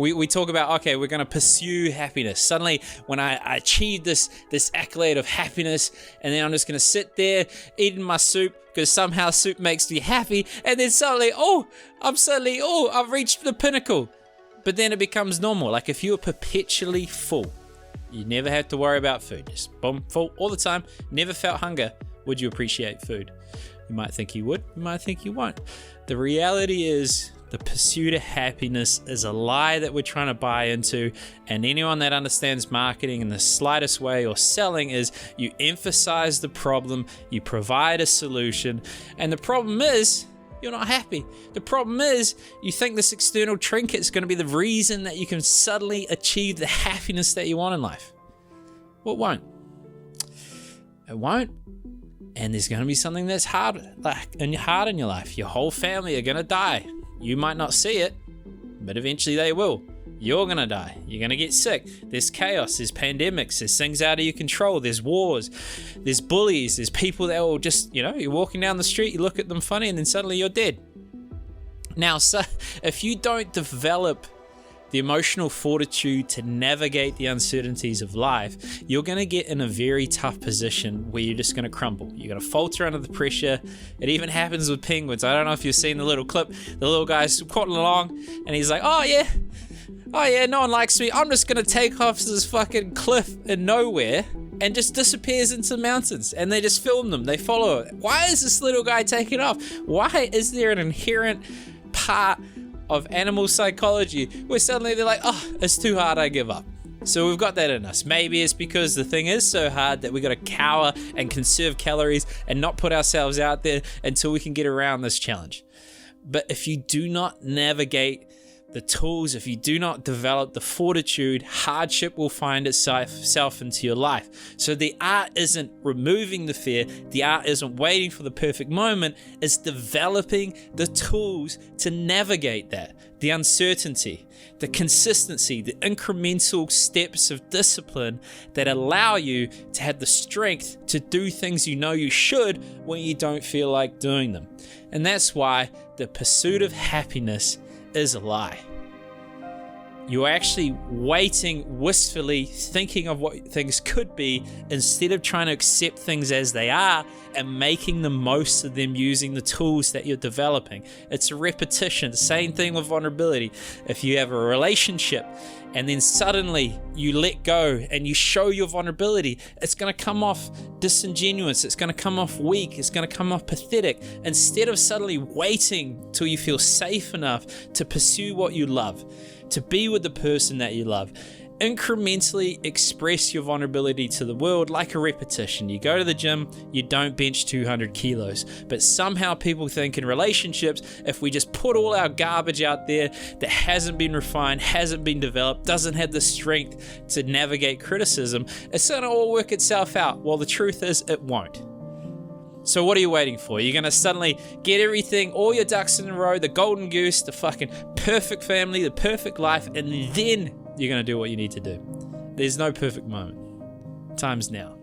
We talk about, okay, we're going to pursue happiness. Suddenly, when I achieve this accolade of happiness, and then I'm just going to sit there eating my soup because somehow soup makes me happy, and then suddenly, I've reached the pinnacle. But then it becomes normal. Like if you were perpetually full, you never have to worry about food. Just boom, full all the time, never felt hunger. Would you appreciate food? You might think you would, you might think you won't. The reality is, the pursuit of happiness is a lie that we're trying to buy into, and anyone that understands marketing in the slightest way or selling is you emphasize the problem, you provide a solution, and the problem is you're not happy. The problem is you think this external trinket is going to be the reason that you can suddenly achieve the happiness that you want in life. Well, it won't. It won't. And there's going to be something that's hard in your life. Your whole family are going to die. You might not see it, but eventually they will. You're going to die. You're going to get sick. There's chaos. There's pandemics. There's things out of your control. There's wars. There's bullies. There's people that will just, you're walking down the street, you look at them funny, and then suddenly you're dead. Now, so if you don't develop the emotional fortitude to navigate the uncertainties of life, you're going to get in a very tough position where you're just going to crumble. You're going to falter under the pressure. It even happens with penguins. I don't know if you've seen the little clip. The little guy's crawling along and he's like, oh yeah, no one likes me. I'm just going to take off this fucking cliff in nowhere, and just disappears into the mountains, and they just film them. They follow it. Why is this little guy taking off? Why is there an inherent part of animal psychology where suddenly they're like, oh, it's too hard, I give up? So we've got that in us. Maybe it's because the thing is so hard that we got to cower and conserve calories and not put ourselves out there until we can get around this challenge. But if you do not navigate the tools, if you do not develop the fortitude, hardship will find itself into your life. So the art isn't removing the fear, the art isn't waiting for the perfect moment, it's developing the tools to navigate that, the uncertainty, the consistency, the incremental steps of discipline that allow you to have the strength to do things you know you should when you don't feel like doing them. And that's why the pursuit of happiness is a lie. You're actually waiting wistfully, thinking of what things could be, instead of trying to accept things as they are and making the most of them using the tools that you're developing. It's a repetition. Same thing with vulnerability. If you have a relationship and then suddenly you let go and you show your vulnerability, it's going to come off disingenuous, it's going to come off weak, it's going to come off pathetic. Instead of suddenly waiting till you feel safe enough to pursue what you love, to be with the person that you love, incrementally express your vulnerability to the world like a repetition. You go to the gym, you don't bench 200 kilos, but somehow people think in relationships, if we just put all our garbage out there that hasn't been refined, hasn't been developed, doesn't have the strength to navigate criticism, it's going to all work itself out. Well, the truth is it won't. So what are you waiting for? You're going to suddenly get everything, all your ducks in a row, the golden goose, the fucking perfect family, the perfect life, and then you're going to do what you need to do. There's no perfect moment. Time's now.